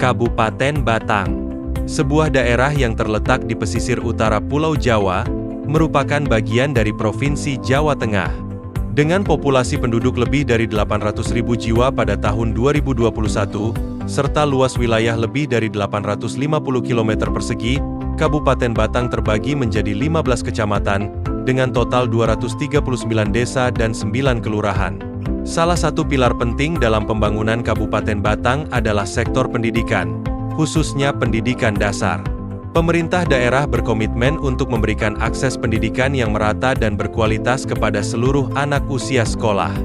Kabupaten Batang, sebuah daerah yang terletak di pesisir utara Pulau Jawa, merupakan bagian dari Provinsi Jawa Tengah. Dengan populasi penduduk lebih dari 800.000 jiwa pada tahun 2021, serta luas wilayah lebih dari 850 km persegi, Kabupaten Batang terbagi menjadi 15 kecamatan, dengan total 239 desa dan 9 kelurahan. Salah satu pilar penting dalam pembangunan Kabupaten Batang adalah sektor pendidikan, khususnya pendidikan dasar. Pemerintah daerah berkomitmen untuk memberikan akses pendidikan yang merata dan berkualitas kepada seluruh anak usia sekolah.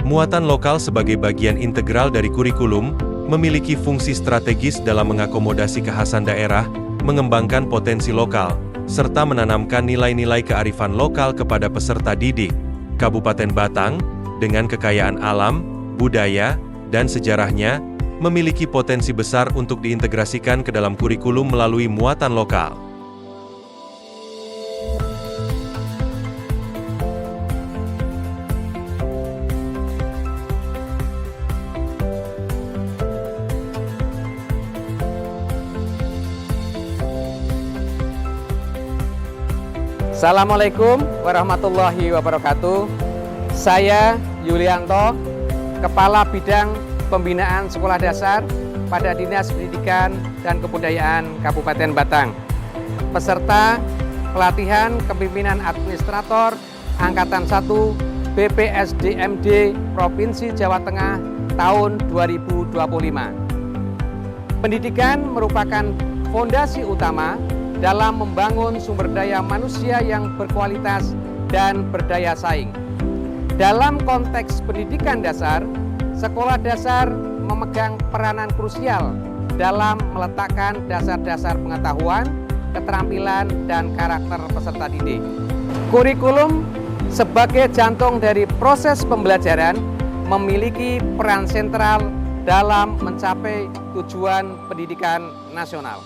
Muatan lokal sebagai bagian integral dari kurikulum, memiliki fungsi strategis dalam mengakomodasi kekhasan daerah, mengembangkan potensi lokal, serta menanamkan nilai-nilai kearifan lokal kepada peserta didik. Kabupaten Batang, dengan kekayaan alam, budaya, dan sejarahnya, memiliki potensi besar untuk diintegrasikan ke dalam kurikulum melalui muatan lokal. Assalamualaikum warahmatullahi wabarakatuh. Saya Yulianto, Kepala Bidang Pembinaan Sekolah Dasar pada Dinas Pendidikan dan Kebudayaan Kabupaten Batang. Peserta pelatihan kepemimpinan administrator Angkatan 1 BPSDMD Provinsi Jawa Tengah tahun 2025. Pendidikan merupakan fondasi utama dalam membangun sumber daya manusia yang berkualitas dan berdaya saing. Dalam konteks pendidikan dasar, sekolah dasar memegang peranan krusial dalam meletakkan dasar-dasar pengetahuan, keterampilan, dan karakter peserta didik. Kurikulum sebagai jantung dari proses pembelajaran memiliki peran sentral dalam mencapai tujuan pendidikan nasional.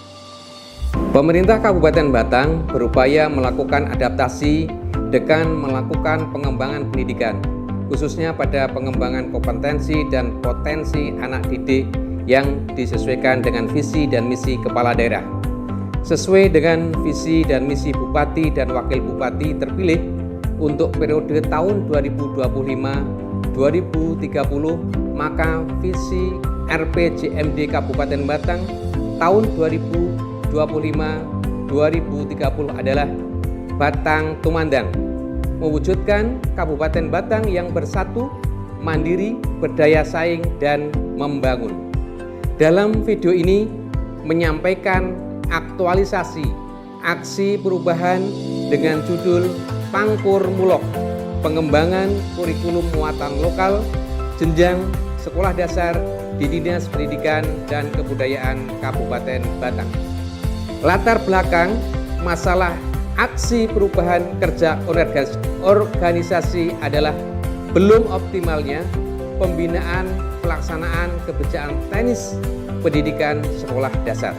Pemerintah Kabupaten Batang berupaya melakukan adaptasi dengan melakukan pengembangan pendidikan, khususnya pada pengembangan kompetensi dan potensi anak didik yang disesuaikan dengan visi dan misi kepala daerah. Sesuai dengan visi dan misi Bupati dan Wakil Bupati terpilih untuk periode tahun 2025-2030, maka visi RPJMD Kabupaten Batang tahun 2025-2030 adalah Batang Tumandang, mewujudkan Kabupaten Batang yang bersatu, mandiri, berdaya saing, dan membangun. Dalam video ini menyampaikan aktualisasi aksi perubahan dengan judul Pangkur Mulok, pengembangan kurikulum muatan lokal jenjang sekolah dasar di Dinas Pendidikan dan Kebudayaan Kabupaten Batang. Latar belakang masalah aksi perubahan kerja organisasi adalah belum optimalnya pembinaan pelaksanaan kebijakan teknis pendidikan sekolah dasar.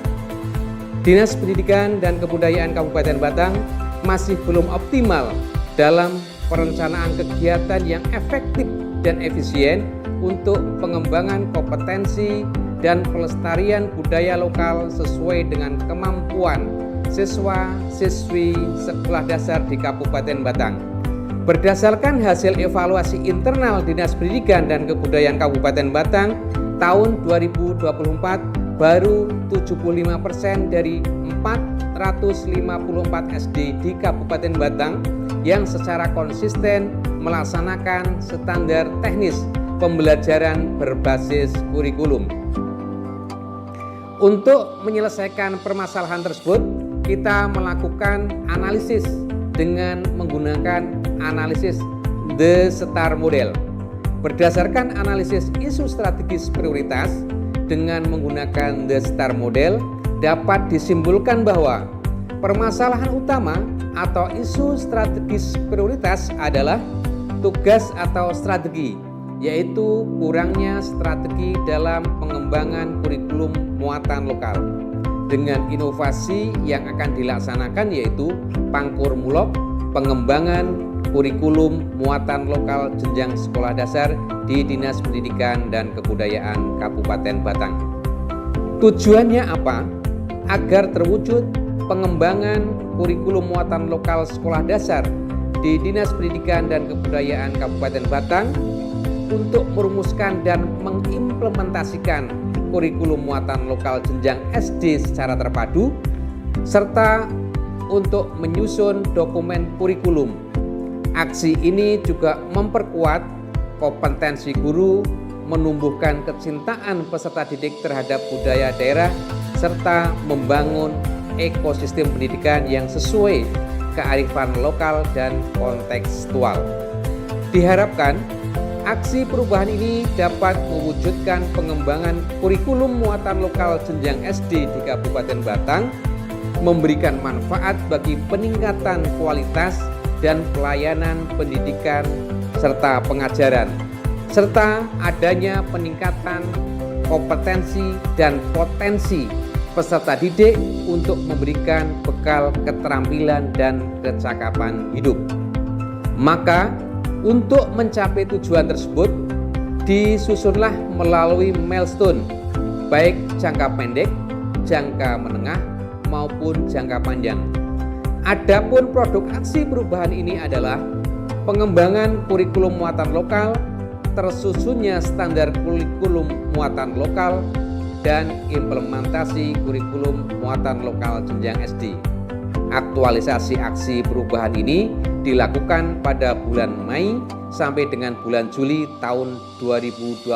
Dinas Pendidikan dan Kebudayaan Kabupaten Batang masih belum optimal dalam perencanaan kegiatan yang efektif dan efisien untuk pengembangan kompetensi dan pelestarian budaya lokal sesuai dengan kemampuan siswa-siswi sekolah dasar di Kabupaten Batang. Berdasarkan hasil evaluasi internal Dinas Pendidikan dan Kebudayaan Kabupaten Batang tahun 2024, baru 75% dari 454 SD di Kabupaten Batang yang secara konsisten melaksanakan standar teknis pembelajaran berbasis kurikulum. Untuk menyelesaikan permasalahan tersebut, kita melakukan analisis dengan menggunakan analisis The STAR Model. Berdasarkan analisis isu strategis prioritas dengan menggunakan The STAR Model, dapat disimpulkan bahwa permasalahan utama atau isu strategis prioritas adalah tugas atau strategi, yaitu kurangnya strategi dalam pengembangan kurikulum muatan lokal. Dengan inovasi yang akan dilaksanakan yaitu Pangkur Mulok, pengembangan kurikulum muatan lokal jenjang sekolah dasar di Dinas Pendidikan dan Kebudayaan Kabupaten Batang. Tujuannya apa? Agar terwujud pengembangan kurikulum muatan lokal sekolah dasar di Dinas Pendidikan dan Kebudayaan Kabupaten Batang untuk merumuskan dan mengimplementasikan kurikulum muatan lokal jenjang SD secara terpadu, serta untuk menyusun dokumen kurikulum. Aksi ini juga memperkuat kompetensi guru, menumbuhkan kecintaan peserta didik terhadap budaya daerah, serta membangun ekosistem pendidikan yang sesuai kearifan lokal dan kontekstual. Diharapkan aksi perubahan ini dapat mewujudkan pengembangan kurikulum muatan lokal jenjang SD di Kabupaten Batang, memberikan manfaat bagi peningkatan kualitas dan pelayanan pendidikan serta pengajaran, serta adanya peningkatan kompetensi dan potensi peserta didik untuk memberikan bekal keterampilan dan kecakapan hidup. Maka untuk mencapai tujuan tersebut disusunlah melalui milestone baik jangka pendek, jangka menengah maupun jangka panjang. Adapun produk aksi perubahan ini adalah pengembangan kurikulum muatan lokal, tersusunnya standar kurikulum muatan lokal, dan implementasi kurikulum muatan lokal jenjang SD. Aktualisasi aksi perubahan ini dilakukan pada bulan Mei sampai dengan bulan Juli tahun 2025.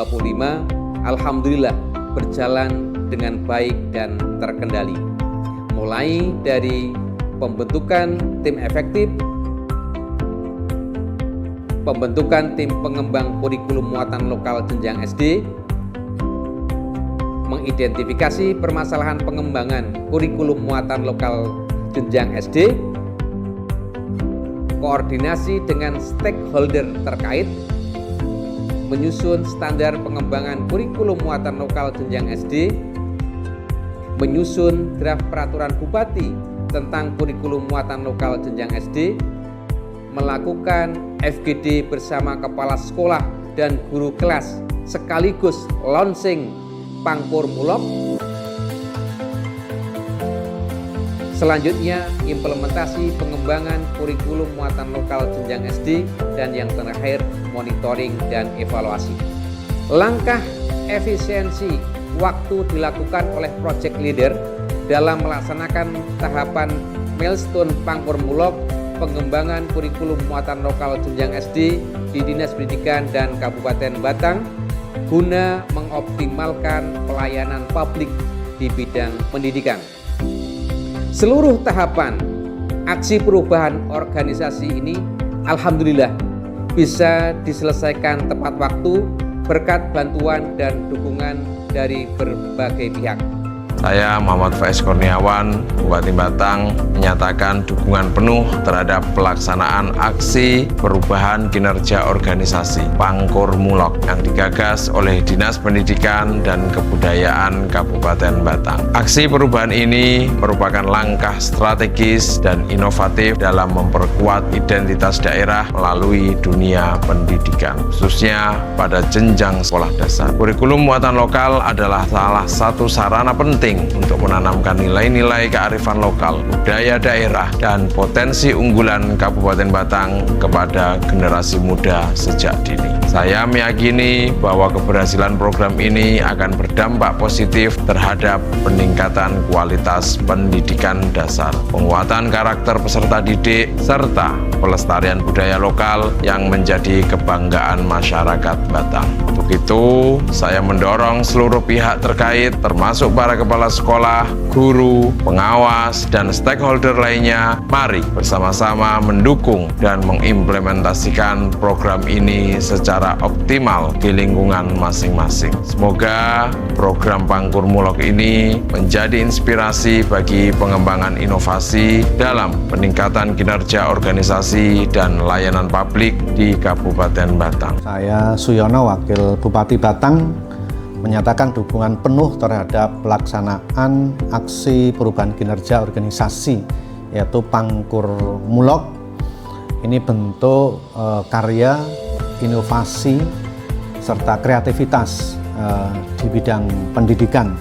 Alhamdulillah berjalan dengan baik dan terkendali. Mulai dari pembentukan tim efektif, pembentukan tim pengembang kurikulum muatan lokal jenjang SD, mengidentifikasi permasalahan pengembangan kurikulum muatan lokal jenjang SD, koordinasi dengan stakeholder terkait, menyusun standar pengembangan kurikulum muatan lokal jenjang SD, menyusun draft peraturan bupati tentang kurikulum muatan lokal jenjang SD, melakukan FGD bersama kepala sekolah dan guru kelas sekaligus launching Pangkur Mulok. Selanjutnya implementasi pengembangan kurikulum muatan lokal jenjang SD, dan yang terakhir monitoring dan evaluasi. Langkah efisiensi waktu dilakukan oleh project leader dalam melaksanakan tahapan milestone Pangkur Mulok pengembangan kurikulum muatan lokal jenjang SD di Dinas Pendidikan dan Kabupaten Batang guna mengoptimalkan pelayanan publik di bidang pendidikan. Seluruh tahapan aksi perubahan organisasi ini alhamdulillah bisa diselesaikan tepat waktu berkat bantuan dan dukungan dari berbagai pihak. Saya Muhammad Faiz Kurniawan, Bupati Batang, menyatakan dukungan penuh terhadap pelaksanaan aksi perubahan kinerja organisasi Pangkur Mulok yang digagas oleh Dinas Pendidikan dan Kebudayaan Kabupaten Batang. Aksi perubahan ini merupakan langkah strategis dan inovatif dalam memperkuat identitas daerah melalui dunia pendidikan, khususnya pada jenjang sekolah dasar. Kurikulum muatan lokal adalah salah satu sarana penting untuk menanamkan nilai-nilai kearifan lokal, budaya daerah, dan potensi unggulan Kabupaten Batang kepada generasi muda sejak dini. Saya meyakini bahwa keberhasilan program ini akan berdampak positif terhadap peningkatan kualitas pendidikan dasar, penguatan karakter peserta didik, serta pelestarian budaya lokal yang menjadi kebanggaan masyarakat Batang. Untuk itu, saya mendorong seluruh pihak terkait, termasuk para kepala sekolah, guru, pengawas, dan stakeholder lainnya, mari bersama-sama mendukung dan mengimplementasikan program ini secara optimal di lingkungan masing-masing. Semoga program Pangkur Mulok ini menjadi inspirasi bagi pengembangan inovasi dalam peningkatan kinerja organisasi dan layanan publik di Kabupaten Batang. Saya Suyono, Wakil Bupati Batang, menyatakan dukungan penuh terhadap pelaksanaan aksi perubahan kinerja organisasi yaitu Pangkur Mulok. Ini bentuk karya, inovasi, serta kreativitas di bidang pendidikan.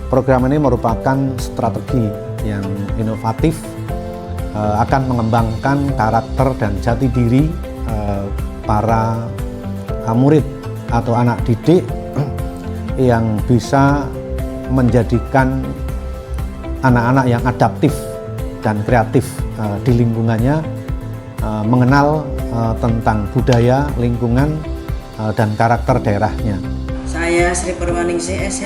Program ini merupakan strategi yang inovatif, akan mengembangkan karakter dan jati diri para murid atau anak didik yang bisa menjadikan anak-anak yang adaptif dan kreatif di lingkungannya, mengenal tentang budaya, lingkungan, dan karakter daerahnya. Saya Sri Purwaningsih SH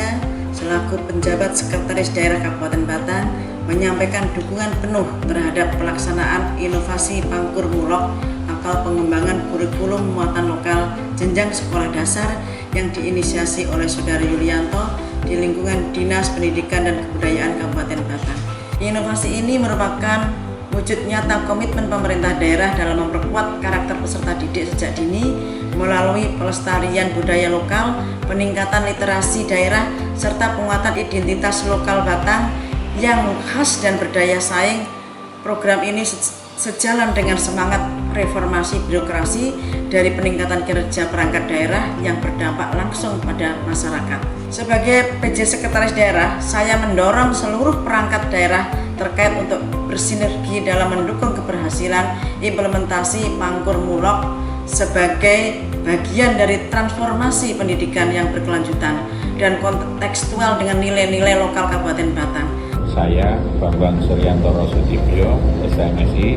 selaku penjabat Sekretaris Daerah Kabupaten Batang menyampaikan dukungan penuh terhadap pelaksanaan inovasi Pangkur Mulok atau pengembangan kurikulum muatan lokal jenjang sekolah dasar yang diinisiasi oleh Saudara Yulianto di lingkungan Dinas Pendidikan dan Kebudayaan Kabupaten Batang. Inovasi ini merupakan wujud nyata komitmen pemerintah daerah dalam memperkuat karakter peserta didik sejak dini melalui pelestarian budaya lokal, peningkatan literasi daerah, serta penguatan identitas lokal Batang yang khas dan berdaya saing. Program ini sejalan dengan semangat reformasi birokrasi dari peningkatan kinerja perangkat daerah yang berdampak langsung pada masyarakat. Sebagai PJ Sekretaris Daerah, saya mendorong seluruh perangkat daerah terkait untuk bersinergi dalam mendukung keberhasilan implementasi Pangkur Mulok sebagai bagian dari transformasi pendidikan yang berkelanjutan dan kontekstual dengan nilai-nilai lokal Kabupaten Batang. Saya, Bambang Suryanto Sudibyo, SMSI,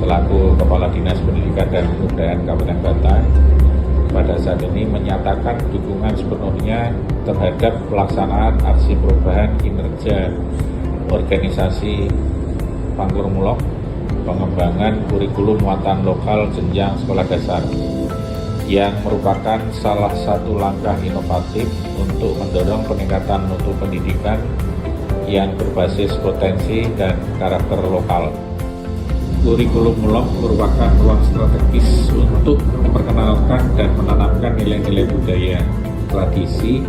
selaku Kepala Dinas Pendidikan dan Kebudayaan Kabupaten Batang, pada saat ini menyatakan dukungan sepenuhnya terhadap pelaksanaan aksi perubahan kinerja organisasi Pangkur Mulok, pengembangan kurikulum muatan lokal jenjang sekolah dasar, yang merupakan salah satu langkah inovatif untuk mendorong peningkatan mutu pendidikan yang berbasis potensi dan karakter lokal. Kurikulum Mulok merupakan ruang strategis untuk memperkenalkan dan menanamkan nilai-nilai budaya, tradisi,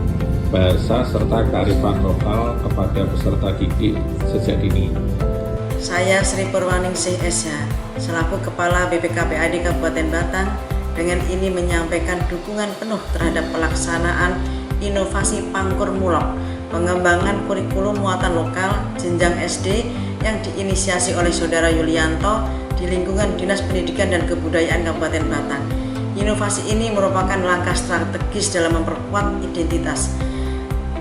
bahasa, serta kearifan lokal kepada peserta didik sejak dini. Saya Sri Purwaningsih SH, selaku Kepala BPKPAD Kabupaten Batang, dengan ini menyampaikan dukungan penuh terhadap pelaksanaan inovasi Pangkur Mulok, pengembangan kurikulum muatan lokal jenjang SD yang diinisiasi oleh Saudara Yulianto di lingkungan Dinas Pendidikan dan Kebudayaan Kabupaten Batang. Inovasi ini merupakan langkah strategis dalam memperkuat identitas,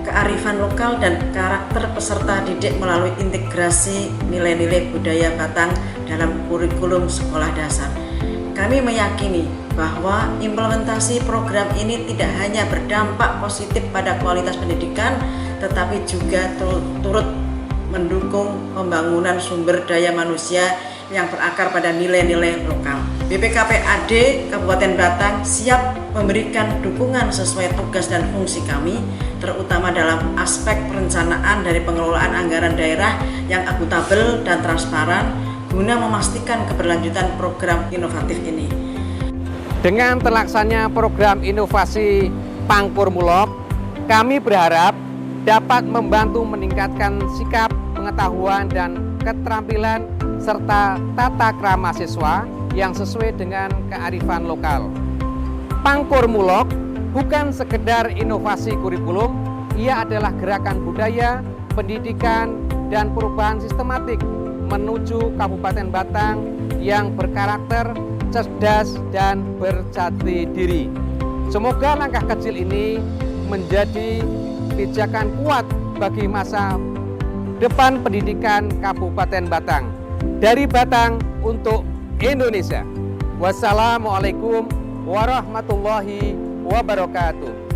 kearifan lokal dan karakter peserta didik melalui integrasi nilai-nilai budaya Batang dalam kurikulum sekolah dasar. Kami meyakini bahwa implementasi program ini tidak hanya berdampak positif pada kualitas pendidikan, tetapi juga turut mendukung pembangunan sumber daya manusia yang berakar pada nilai-nilai lokal. BPKPAD Kabupaten Batang siap memberikan dukungan sesuai tugas dan fungsi kami, terutama dalam aspek perencanaan dari pengelolaan anggaran daerah yang akuntabel dan transparan guna memastikan keberlanjutan program inovatif ini. Dengan terlaksananya program inovasi Pangkur Mulok, kami berharap dapat membantu meningkatkan sikap, pengetahuan, dan keterampilan serta tata krama siswa yang sesuai dengan kearifan lokal. Pangkur Mulok bukan sekedar inovasi kurikulum, ia adalah gerakan budaya, pendidikan, dan perubahan sistematik menuju Kabupaten Batang yang berkarakter cerdas dan berjati diri. Semoga langkah kecil ini menjadi pijakan kuat bagi masa depan pendidikan Kabupaten Batang. Dari Batang untuk Indonesia. Wassalamualaikum warahmatullahi wabarakatuh.